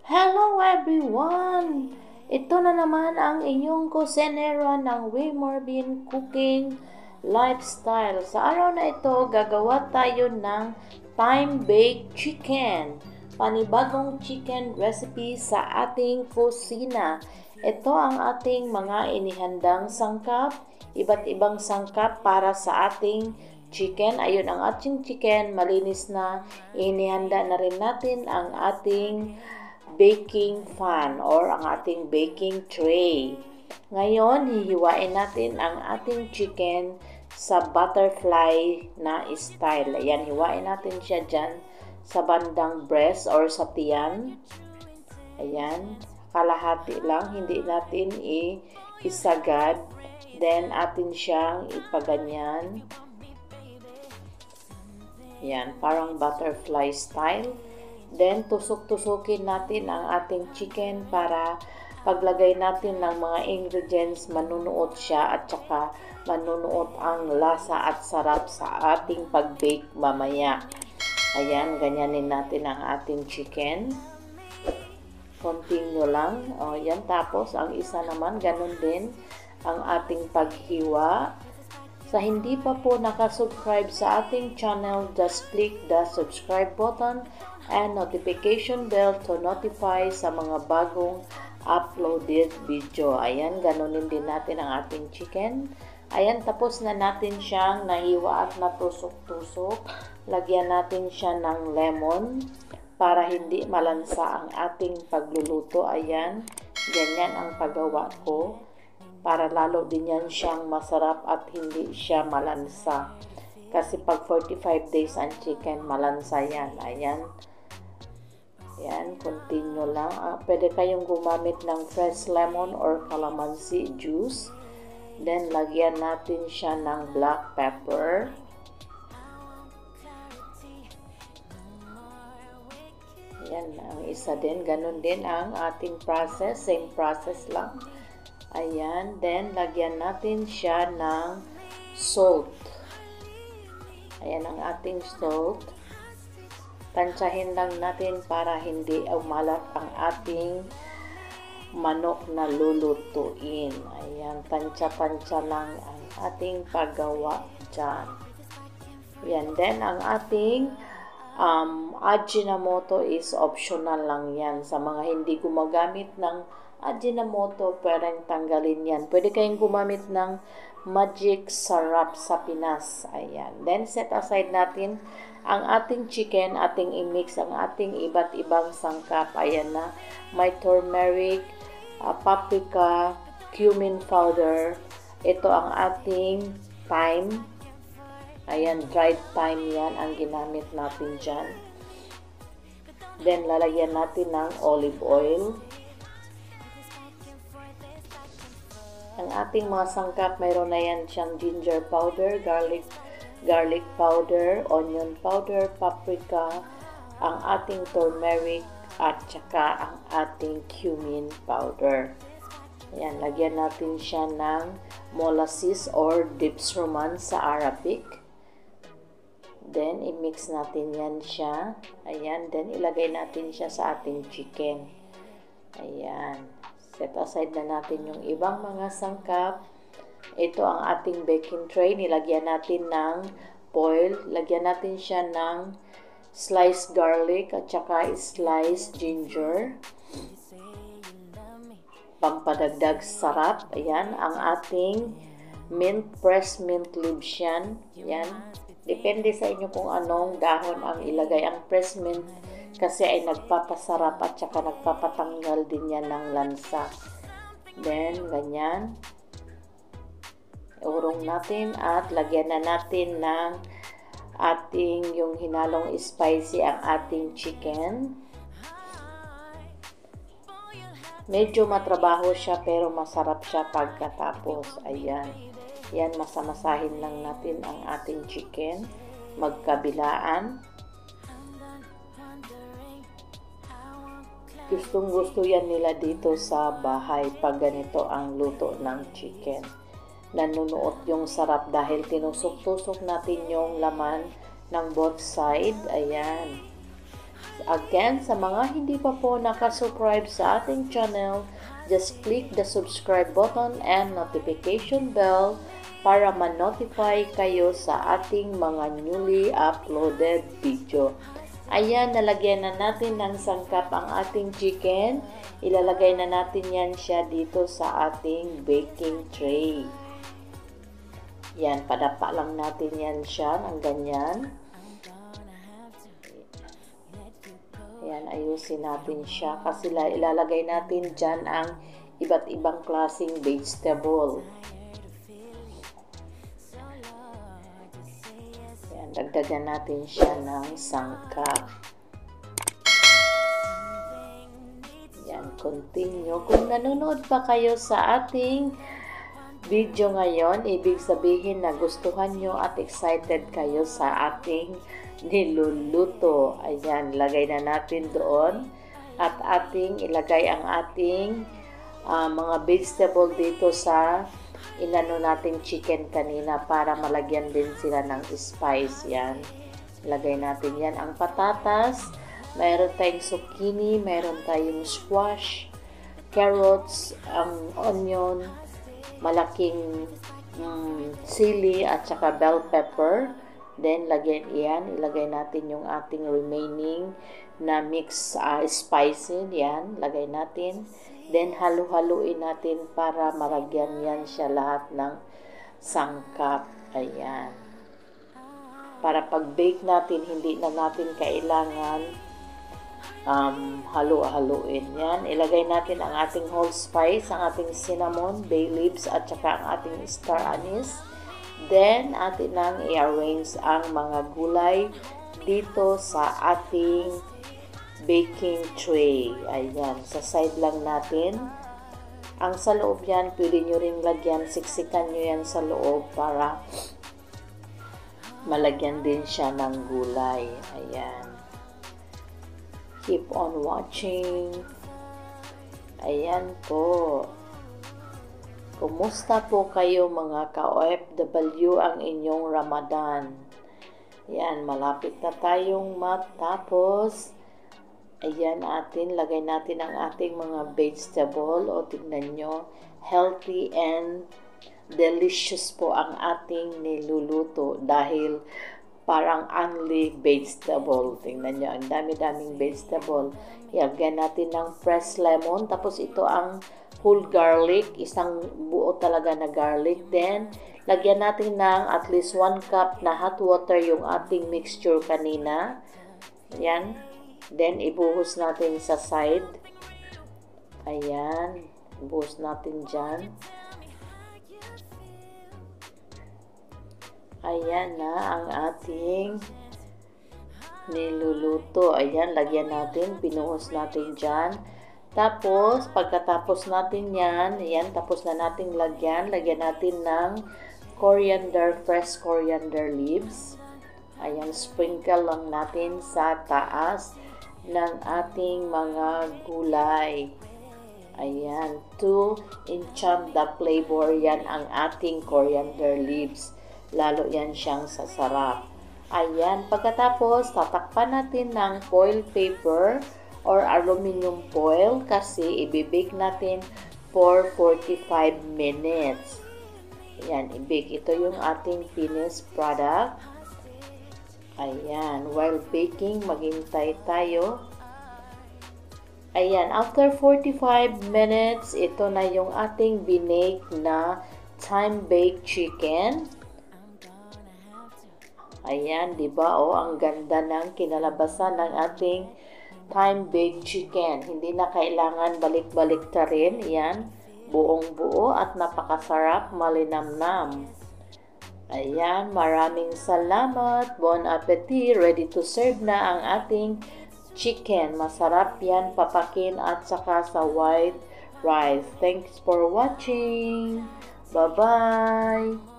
Hello everyone! Ito na naman ang inyong kusenera ng Way Morbin Cooking Lifestyle. Sa araw na ito, gagawa tayo ng time-baked chicken. Panibagong chicken recipe sa ating kusina. Ito ang ating mga inihandang sangkap, iba't ibang sangkap para sa ating chicken. Ayun ang ating chicken, malinis na. Inihanda na rin natin ang ating baking pan or ang ating baking tray. Ngayon, hihiwain natin ang ating chicken sa butterfly na style. Ayan, hiwain natin siya dyan sa bandang breast or sa tiyan. Ayan, kalahati lang, hindi natin isagad. Then, atin siyang ipaganyan. Ayan, parang butterfly style. Then, tusok-tusukin natin ang ating chicken para paglagay natin ng mga ingredients, manunuot siya at saka manunuot ang lasa at sarap sa ating pag-bake mamaya. Ayan, ganyanin natin ang ating chicken. Continue lang. O, yan. Tapos, ang isa naman, ganun din ang ating paghiwa. Sa hindi pa po nakasubscribe sa ating channel, just click the subscribe button and notification bell to notify sa mga bagong uploaded video. Ayan, ganunin din natin ang ating chicken. Ayan, tapos na natin siyang nahiwa at natusok-tusok. Lagyan natin siya ng lemon para hindi malansa ang ating pagluluto. Ayan, ganyan ang paggawa ko para lalo din yan siyang masarap at hindi siya malansa. Kasi pag 45 days ang chicken, malansa yan. Ayan. Ayan, continue lang. Pwede kayong gumamit ng fresh lemon or calamansi juice. Then, lagyan natin siya ng black pepper. Ayan, ang isa din. Ganun din ang ating process. Same process lang. Ayan, then, lagyan natin siya ng salt. Ayan ang ating salt. Tansyahin lang natin para hindi umalat ang ating manok na lulutuin. Ayan, tansya-tansya lang ang ating paggawa dyan. Ayan, then ang ating Ajinomoto is optional lang yan. Sa mga hindi gumagamit ng Ajinomoto, pwedeng tanggalin yan. Pwede kayong gumamit ng magic sarap sa Pinas. Ayan. Then, set aside natin ang ating chicken, ating i-mix ang ating iba't ibang sangkap. Ayan na. May turmeric, paprika, cumin powder. Ito ang ating thyme. Ayan, dried thyme yan ang ginamit natin dyan. Then, lalagyan natin ng olive oil. Ang ating mga sangkap, mayroon na yan siyang ginger powder, garlic powder, onion powder, paprika, ang ating turmeric, at saka ang ating cumin powder. Ayan, lagyan natin siya ng molasses or dipsroman sa Arabic. Then, i-mix natin yan siya. Ayan, then ilagay natin siya sa ating chicken. Ayan. Set aside na natin yung ibang mga sangkap. Ito ang ating baking tray. Nilagyan natin ng foil. Lagyan natin siya ng sliced garlic at saka sliced ginger. Pampadagdag sarap. Ayan, ang ating mint, pressed mint leaves yan. Ayan. Depende sa inyo kung anong dahon ang ilagay. Ang pressed mint kasi ay nagpapasarap at saka nagpapatanggal din yan ng lansa. Then, ganyan. Urong natin at lagyan na natin ng ating yung hinalong spicy ang ating chicken. Medyo matrabaho siya pero masarap siya pagkatapos. Ayan. Yan, masamasahin lang natin ang ating chicken. Magkabilaan. Gustong gusto yan nila dito sa bahay pag ganito ang luto ng chicken. Nanunuot yung sarap dahil tinusok-tusok natin yung laman ng both side. Ayan. Again, sa mga hindi pa po nakasubscribe sa ating channel, just click the subscribe button and notification bell para ma-notify kayo sa ating mga newly uploaded video. Ayan, nalagyan na natin ng sangkap ang ating chicken. Ilalagay na natin yan siya dito sa ating baking tray. Yan, padapa lang natin yan siya ng ganyan. Yan, ayusin natin siya kasi ilalagay natin dyan ang iba't ibang klaseng vegetable. Yan, dagdagan natin siya ng sangkap. Yan, continue. Kung nanonood pa kayo sa ating video ngayon, ibig sabihin na gustuhan nyo at excited kayo sa ating niluluto. Ayan, lagay na natin doon at ating ilagay ang ating mga vegetable dito sa inano nating chicken kanina para malagyan din sila ng spice. Yan, ilagay natin yan. Ang patatas, mayroon tayong zucchini, mayroon tayong squash, carrots, ang onion, malaking sili at saka bell pepper. Then, ilagay natin yung ating remaining na mix spices. Yan, lagay natin. Then, halu-haluin natin para maragyan yan siya lahat ng sangkap. Ayan. Para pag-bake natin, hindi na natin kailangan halu-haluin. Yan, ilagay natin ang ating whole spice, ang ating cinnamon, bay leaves, at saka ang ating star anise. Then, atin nang i-arrange ang mga gulay dito sa ating baking tray. Ayan, sa side lang natin. Ang sa loob yan, pwede nyo rin lagyan, siksikan nyo yan sa loob para malagyan din siya ng gulay. Ayan. Keep on watching. Ayan po. Kumusta po kayo mga ka-OFW ang inyong Ramadan? Yan, malapit na tayong matapos. Ayan, lagay natin ang ating mga vegetable. O tignan nyo, healthy and delicious po ang ating niluluto dahil parang only vegetable. Tingnan nyo, ang dami-daming vegetable. Ilagyan natin ng fresh lemon. Tapos ito ang whole garlic, isang buo talaga na garlic. Then, lagyan natin ng at least 1 cup na hot water yung ating mixture kanina. Ayan. Then, ibuhos natin sa side. Ayan. Ibuhos natin dyan. Ayan na ang ating niluluto. Ayan, lagyan natin. Pinuhos natin dyan. Tapos, pagkatapos natin yan, tapos na nating lagyan natin ng coriander, fresh coriander leaves. Ayan, sprinkle lang natin sa taas ng ating mga gulay. Ayan, to enchant the flavor, yan ang ating coriander leaves. Lalo yan siyang sasarap. Ayan, pagkatapos, tatakpan natin ng foil paper or aluminum foil kasi ibibake natin for 45 minutes. Ayan, i-bake. Ito yung ating finished product. Ayan, while baking, maghintay tayo. Ayan, after 45 minutes, ito na yung ating binake na time-baked chicken. Ayan, diba? O, ang ganda ng kinalabasan ng ating time-baked chicken. Hindi na kailangan balik-balik ta rin. Yan, buong-buo at napakasarap, malinamnam. Ayan, maraming salamat. Bon appetit. Ready to serve na ang ating chicken. Masarap yan, papakin at saka sa white rice. Thanks for watching. Bye-bye.